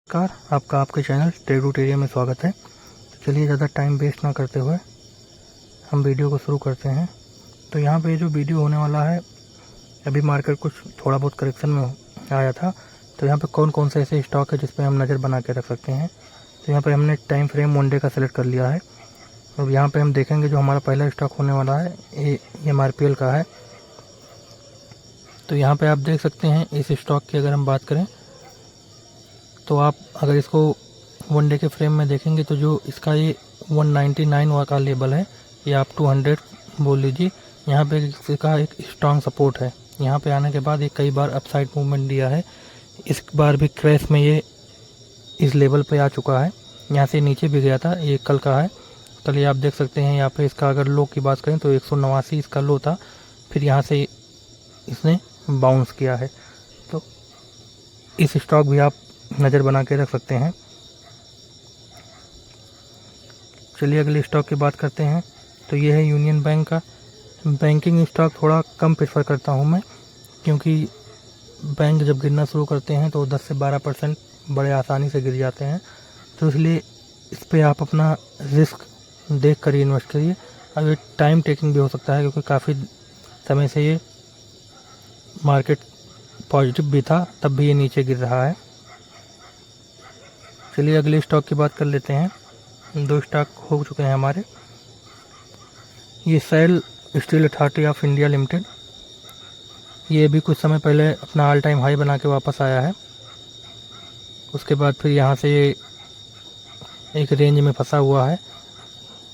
नमस्कार, आपका आपके चैनल ट्रेडूटेरिया में स्वागत है। तो चलिए ज़्यादा टाइम वेस्ट ना करते हुए हम वीडियो को शुरू करते हैं। तो यहाँ पे जो वीडियो होने वाला है, अभी मार्केट कुछ थोड़ा बहुत करेक्शन में आया था, तो यहाँ पे कौन कौन से ऐसे स्टॉक है जिस पे हम नज़र बना के रख सकते हैं। तो यहाँ पे हमने टाइम फ्रेम 1 डे का सेलेक्ट कर लिया है। अब यहाँ पे हम देखेंगे जो हमारा पहला स्टॉक होने वाला है ये MRPL का है। तो यहाँ पे आप देख सकते हैं इस स्टॉक की अगर हम बात करें तो आप अगर इसको 1 डे के फ्रेम में देखेंगे तो जो इसका ये 199 का लेवल है, ये आप 200 बोल लीजिए। यहाँ पे इसका एक स्ट्रांग सपोर्ट है। यहाँ पे आने के बाद ये कई बार अपसाइड मूवमेंट दिया है। इस बार भी क्रैश में ये इस लेवल पे आ चुका है। यहाँ से नीचे भी गया था, ये कल का है। कल ये आप देख सकते हैं यहाँ पे इसका अगर लो की बात करें तो 189 इसका लो था, फिर यहाँ से इसने बाउंस किया है। तो इस स्टॉक भी आप नज़र बना के रख सकते हैं। चलिए अगले स्टॉक की बात करते हैं। तो ये है यूनियन बैंक का। बैंकिंग स्टॉक थोड़ा कम प्रेफर करता हूँ मैं, क्योंकि बैंक जब गिरना शुरू करते हैं तो 10 से 12% बड़े आसानी से गिर जाते हैं। तो इसलिए इस पर आप अपना रिस्क देख कर ही इन्वेस्ट करिए। अब ये टाइम टेकिंग भी हो सकता है, क्योंकि काफ़ी समय से ये मार्केट पॉजिटिव भी था, तब भी ये नीचे गिर रहा है। चलिए अगले स्टॉक की बात कर लेते हैं। 2 स्टॉक हो चुके हैं हमारे। ये SAIL Steel Authority of India Limited, ये भी कुछ समय पहले अपना ऑल टाइम हाई बना के वापस आया है। उसके बाद फिर यहाँ से ये एक रेंज में फंसा हुआ है।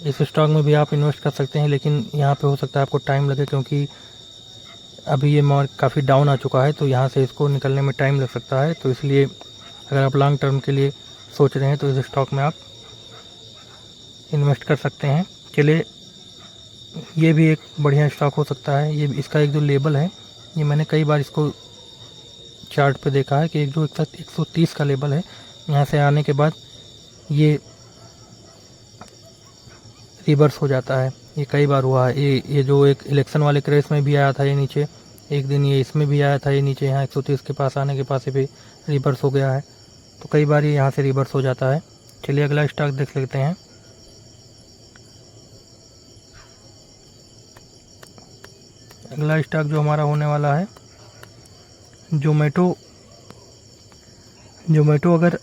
इस स्टॉक में भी आप इन्वेस्ट कर सकते हैं, लेकिन यहाँ पे हो सकता है आपको टाइम लगे, क्योंकि अभी ये मार्केट काफ़ी डाउन आ चुका है, तो यहाँ से इसको निकलने में टाइम लग सकता है। तो इसलिए अगर आप लॉन्ग टर्म के लिए सोच रहे हैं तो इस स्टॉक में आप इन्वेस्ट कर सकते हैं। चलिए ये भी एक बढ़िया स्टॉक हो सकता है। ये इसका एक जो लेवल है, ये मैंने कई बार इसको चार्ट पे देखा है कि एक जो 130 का लेवल है, यहाँ से आने के बाद ये रिवर्स हो जाता है। ये कई बार हुआ है। ये जो एक इलेक्शन वाले क्रेज में भी आया था ये नीचे, एक दिन ये इसमें भी आया था ये नीचे, यहाँ 130 के पास आने के पास ये भी रिवर्स हो गया है। तो कई बार ये यहाँ से रिवर्स हो जाता है। चलिए अगला स्टॉक देख लेते हैं। अगला स्टॉक जो हमारा होने वाला है जोमेटो अगर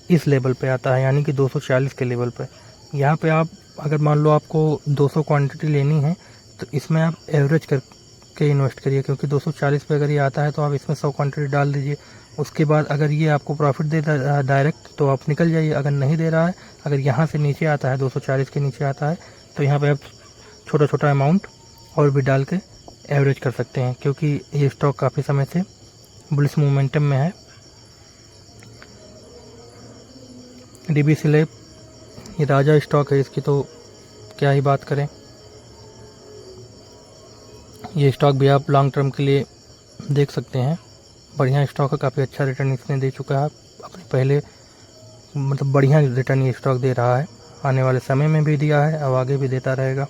इस लेवल पे आता है, यानी कि 240 के लेवल पे, यहाँ पे आप अगर मान लो आपको 200 क्वांटिटी लेनी है तो इसमें आप एवरेज करके इन्वेस्ट करिए, क्योंकि 240 पे अगर ये आता है तो आप इसमें 100 क्वांटिटी डाल दीजिए। उसके बाद अगर ये आपको प्रॉफिट दे डायरेक्ट तो आप निकल जाइए। अगर नहीं दे रहा है, अगर यहाँ से नीचे आता है 240 के नीचे आता है, तो यहाँ पे आप छोटा छोटा अमाउंट और भी डाल के एवरेज कर सकते हैं, क्योंकि ये स्टॉक काफ़ी समय से बुलिश मोमेंटम में है। DBC लैब, ये राजा स्टॉक है, इसकी तो क्या ही बात करें। ये स्टॉक भी आप लॉन्ग टर्म के लिए देख सकते हैं। बढ़िया स्टॉक है, काफ़ी अच्छा रिटर्न इसने दे चुका है अपने पहले, मतलब बढ़िया रिटर्न ये स्टॉक दे रहा है। आने वाले समय में भी दिया है, अब आगे भी देता रहेगा।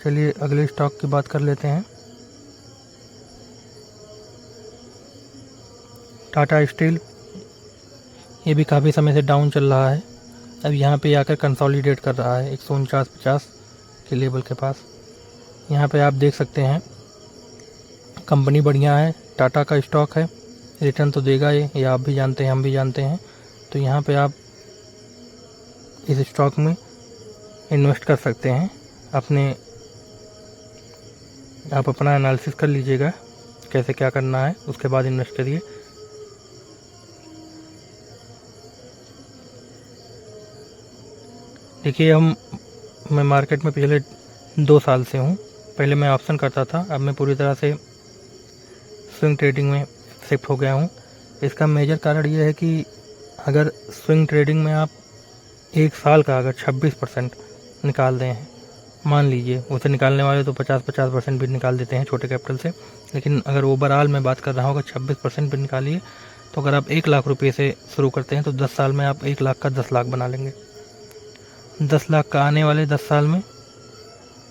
चलिए अगले स्टॉक की बात कर लेते हैं। टाटा स्टील, ये भी काफ़ी समय से डाउन चल रहा है। अब यहाँ पे आकर कंसोलिडेट कर रहा है 149.50 के लेवल के पास। यहाँ पे आप देख सकते हैं कंपनी बढ़िया है, टाटा का स्टॉक है, रिटर्न तो देगा ये आप भी जानते हैं, हम भी जानते हैं। तो यहाँ पे आप इस स्टॉक में इन्वेस्ट कर सकते हैं। आप अपना एनालिसिस कर लीजिएगा कैसे क्या करना है, उसके बाद इन्वेस्ट करिए। देखिए मैं मार्केट में पिछले 2 साल से हूँ। पहले मैं ऑप्शन करता था, अब मैं पूरी तरह से स्विंग ट्रेडिंग में शिफ्ट हो गया हूँ। इसका मेजर कारण ये है कि अगर स्विंग ट्रेडिंग में आप 1 साल का अगर 26% निकाल रहे हैं, मान लीजिए, उसे निकालने वाले तो 50% भी निकाल देते हैं छोटे कैपिटल से, लेकिन अगर ओवरऑल मैं बात कर रहा हूँ, अगर 26% भी निकालिए तो अगर आप 1 लाख रुपये से शुरू करते हैं तो 10 साल में आप 1 लाख का 10 लाख बना लेंगे। 10 लाख का आने वाले 10 साल में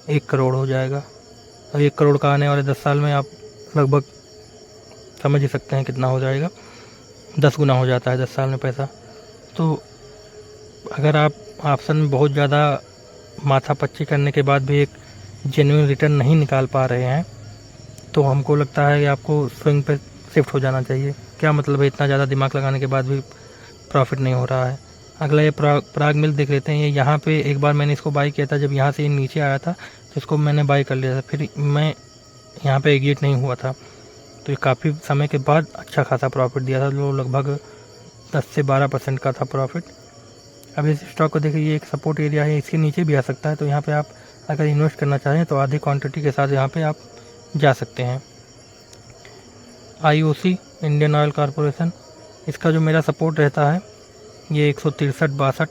1 करोड़ हो जाएगा, और 1 करोड़ का आने वाले 10 साल में आप लगभग समझ ही सकते हैं कितना हो जाएगा, 10 गुना हो जाता है 10 साल में पैसा। तो अगर आप ऑप्शन में बहुत ज़्यादा माथापच्ची करने के बाद भी एक जेन्युइन रिटर्न नहीं निकाल पा रहे हैं, तो हमको लगता है कि आपको स्विंग पे शिफ्ट हो जाना चाहिए। क्या मतलब है इतना ज़्यादा दिमाग लगाने के बाद भी प्रॉफिट नहीं हो रहा है। अगला ये प्राग मिल्क देख लेते हैं। ये यहाँ पे एक बार मैंने इसको बाई किया था, जब यहाँ से ये नीचे आया था तो इसको मैंने बाई कर लिया था, फिर मैं यहाँ पे एग्जिट नहीं हुआ था, तो ये काफ़ी समय के बाद अच्छा खासा प्रॉफिट दिया था, जो लगभग 10 से 12% का था प्रॉफिट। अब इस स्टॉक को देखिए, ये एक सपोर्ट एरिया है, इसके नीचे भी आ सकता है, तो यहाँ पे आप अगर इन्वेस्ट करना चाहें तो आधी क्वांटिटी के साथ यहाँ पे आप जा सकते हैं। IOC इंडियन ऑयल कॉरपोरेशन, इसका जो मेरा सपोर्ट रहता है ये 163-62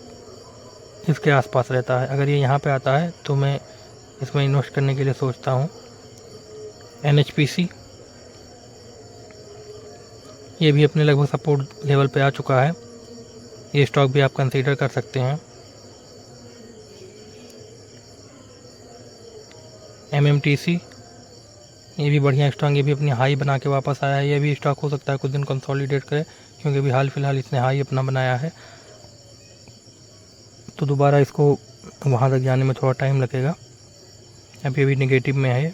इसके आसपास रहता है। अगर ये यहाँ पे आता है तो मैं इसमें इन्वेस्ट करने के लिए सोचता हूँ। NHPC, ये भी अपने लगभग सपोर्ट लेवल पे आ चुका है, ये स्टॉक भी आप कंसीडर कर सकते हैं। MMTC, ये भी बढ़िया स्टॉक, ये भी अपनी हाई बना के वापस आया है। ये भी स्टॉक हो सकता है कुछ दिन कंसोलिडेट करे, क्योंकि अभी हाल फिलहाल इसने हाई अपना बनाया है, तो दोबारा इसको वहाँ तक जाने में थोड़ा टाइम लगेगा। अभी नेगेटिव में है,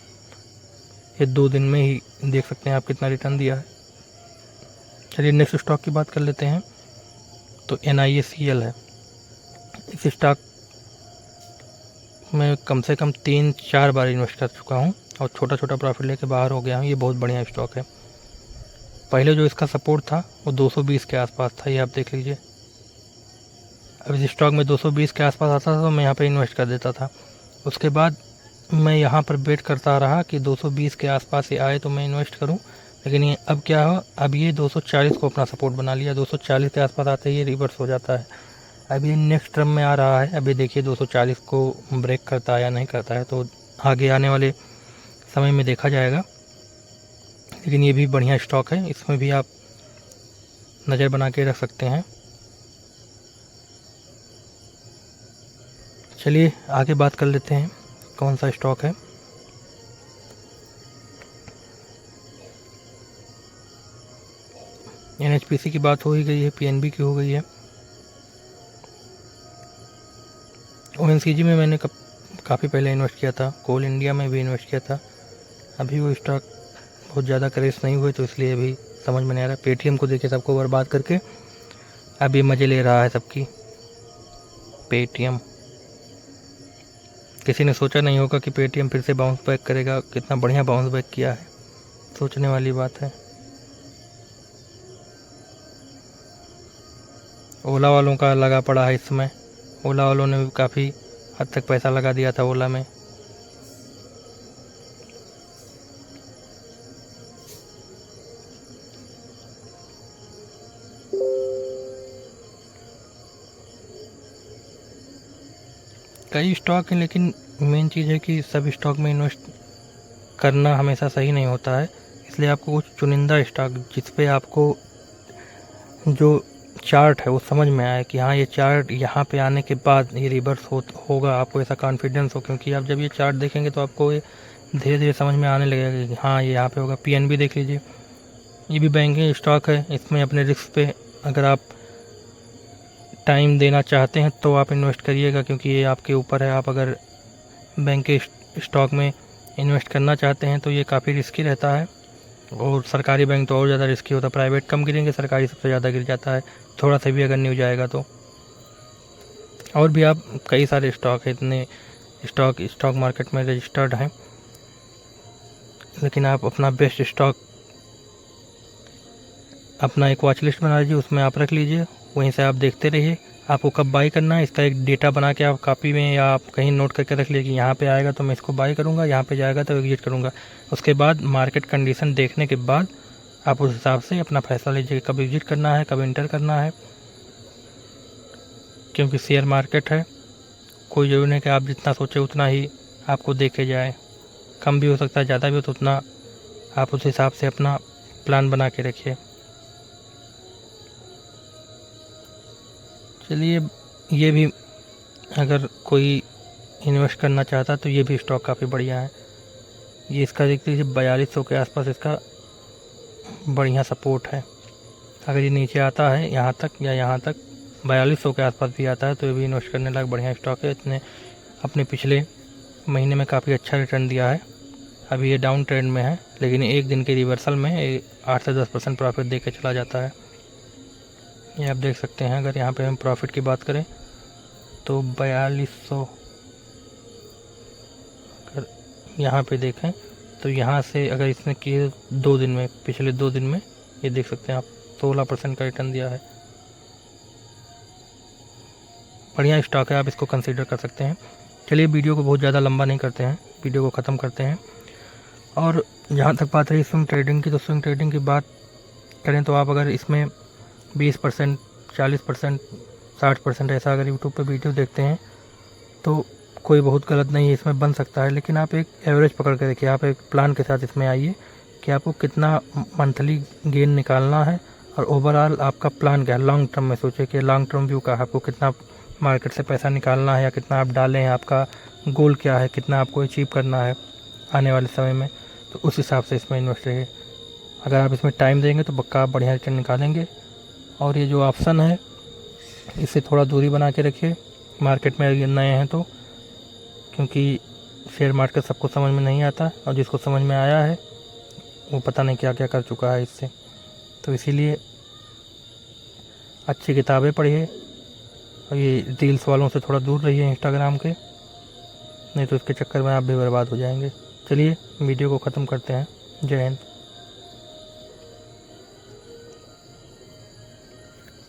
ये 2 दिन में ही देख सकते हैं आप कितना रिटर्न दिया है। चलिए नेक्स्ट स्टॉक की बात कर लेते हैं। तो NIACL है। इस स्टॉक में कम से कम 3-4 बार इन्वेस्ट कर चुका हूँ और छोटा छोटा प्रॉफिट लेके बाहर हो गया हूँ। ये बहुत बढ़िया स्टॉक है। पहले जो इसका सपोर्ट था वो 220 के आसपास था, ये आप देख लीजिए। अब इस स्टॉक में 220 के आसपास आता था तो मैं यहाँ पे इन्वेस्ट कर देता था। उसके बाद मैं यहाँ पर वेट करता रहा कि 220 के आसपास ही आए तो मैं इन्वेस्ट करूँ, लेकिन ये अब क्या हो, अब ये 240 को अपना सपोर्ट बना लिया। 240 के आसपास आते ही ये रिवर्स हो जाता है। अब ये नेक्स्ट टर्म में आ रहा है, अभी देखिए 240 को ब्रेक करता है या नहीं करता है, तो आगे आने वाले समय में देखा जाएगा। लेकिन ये भी बढ़िया स्टॉक है, इसमें भी आप नज़र बना के रख सकते हैं। चलिए आगे बात कर लेते हैं कौन सा स्टॉक है। NHPC की बात हो ही गई है, PNB की हो गई है। ONGC में मैंने काफ़ी पहले इन्वेस्ट किया था, कोल इंडिया में भी इन्वेस्ट किया था। अभी वो स्टॉक बहुत ज़्यादा क्रेज नहीं हुए, तो इसलिए अभी समझ में नहीं आ रहा। पेटीएम को देखिए सबको बर्बाद करके अभी मज़े ले रहा है सबकी। पेटीएम, किसी ने सोचा नहीं होगा कि पेटीएम फिर से बाउंस बैक करेगा। कितना बढ़िया बाउंस बैक किया है, सोचने वाली बात है। ओला वालों का लगा पड़ा है इस समय। ओला वालों ने भी काफ़ी हद तक पैसा लगा दिया था ओला में। कई स्टॉक हैं, लेकिन मेन चीज़ है कि सब स्टॉक में इन्वेस्ट करना हमेशा सही नहीं होता है। इसलिए आपको कुछ चुनिंदा स्टॉक जिस पे आपको जो चार्ट है वो समझ में आए कि हाँ ये चार्ट यहाँ पे आने के बाद ये रिवर्स होगा, आपको ऐसा कॉन्फिडेंस हो। क्योंकि आप जब ये चार्ट देखेंगे तो आपको ये धीरे धीरे समझ में आने लगेगा कि हाँ ये यहाँ पे होगा। PNB देख लीजिए, ये भी बैंकिंग स्टॉक है। इसमें अपने रिस्क पे अगर आप टाइम देना चाहते हैं तो आप इन्वेस्ट करिएगा, क्योंकि ये आपके ऊपर है। आप अगर बैंक के स्टॉक में इन्वेस्ट करना चाहते हैं तो ये काफ़ी रिस्की रहता है, और सरकारी बैंक तो और ज़्यादा रिस्की होता है। प्राइवेट कम गिरेंगे, सरकारी सबसे ज़्यादा गिर जाता है, थोड़ा सा भी अगर न्यूज आएगा तो। और भी आप कई सारे स्टॉक है, इतने स्टॉक मार्केट में रजिस्टर्ड हैं, लेकिन आप अपना बेस्ट स्टॉक अपना एक वॉच लिस्ट बना लीजिए, उसमें आप रख लीजिए, वहीं से आप देखते रहिए आपको कब बाई करना है। इसका एक डेटा बना के आप कॉपी में या आप कहीं नोट करके रख लीजिए कि यहाँ पे आएगा तो मैं इसको बाई करूँगा, यहाँ पे जाएगा तो एग्जिट करूँगा। उसके बाद मार्केट कंडीशन देखने के बाद आप उस हिसाब से अपना फैसला लीजिए कब एग्जिट करना है, कब इंटर करना है। क्योंकि शेयर मार्केट है, कोई ज़रूरी नहीं कि आप जितना सोचे उतना ही आपको देखे जाए। कम भी हो सकता है, ज़्यादा भी हो, तो उतना आप उस हिसाब से अपना प्लान बना के रखिए। चलिए, ये भी अगर कोई इन्वेस्ट करना चाहता तो ये भी स्टॉक काफ़ी बढ़िया है। ये इसका देख लीजिए 4200 के आसपास इसका बढ़िया सपोर्ट है। अगर ये नीचे आता है यहाँ तक या यहाँ तक 4200 के आसपास भी आता है तो ये भी इन्वेस्ट करने लायक बढ़िया स्टॉक है। इसने अपने पिछले महीने में काफ़ी अच्छा रिटर्न दिया है। अभी ये डाउन ट्रेंड में है, लेकिन एक दिन के रिवर्सल में ये 8 से 10% प्रॉफिट दे के चला जाता है। ये आप देख सकते हैं। अगर यहाँ पे हम प्रॉफिट की बात करें तो 4200, अगर यहाँ पे देखें तो यहाँ से अगर इसने किए 2 दिन में, पिछले 2 दिन में ये देख सकते हैं आप 16% का रिटर्न दिया है। बढ़िया स्टॉक है, आप इसको कंसीडर कर सकते हैं। चलिए वीडियो को बहुत ज़्यादा लंबा नहीं करते हैं, वीडियो को ख़त्म करते हैं। और जहाँ तक बात रही स्विंग ट्रेडिंग की, तो स्विंग ट्रेडिंग की बात करें तो आप अगर इसमें 20%, 40%, 60% ऐसा अगर यूट्यूब पे वीडियो देखते हैं तो कोई बहुत गलत नहीं है, इसमें बन सकता है। लेकिन आप एक एवरेज पकड़ के देखिए, आप एक प्लान के साथ इसमें आइए कि आपको कितना मंथली गेन निकालना है और ओवरऑल आपका प्लान क्या है। लॉन्ग टर्म में सोचिए कि लॉन्ग टर्म व्यू का आपको कितना मार्केट से पैसा निकालना है या कितना आप डालें हैं, आपका गोल क्या है, कितना आपको अचीव करना है आने वाले समय में, तो उस हिसाब से इसमें इन्वेस्ट रहिए। अगर आप इसमें टाइम देंगे तो पक्का आप बढ़िया रिटर्न निकालेंगे। और ये जो ऑप्शन है इससे थोड़ा दूरी बना के रखिए मार्केट में अगर नए हैं तो, क्योंकि शेयर मार्केट सबको समझ में नहीं आता और जिसको समझ में आया है वो पता नहीं क्या क्या कर चुका है इससे। तो इसीलिए अच्छी किताबें पढ़िए और ये रील्स वालों से थोड़ा दूर रहिए इंस्टाग्राम के, नहीं तो इसके चक्कर में आप भी बर्बाद हो जाएंगे। चलिए वीडियो को ख़त्म करते हैं। जय हिंद।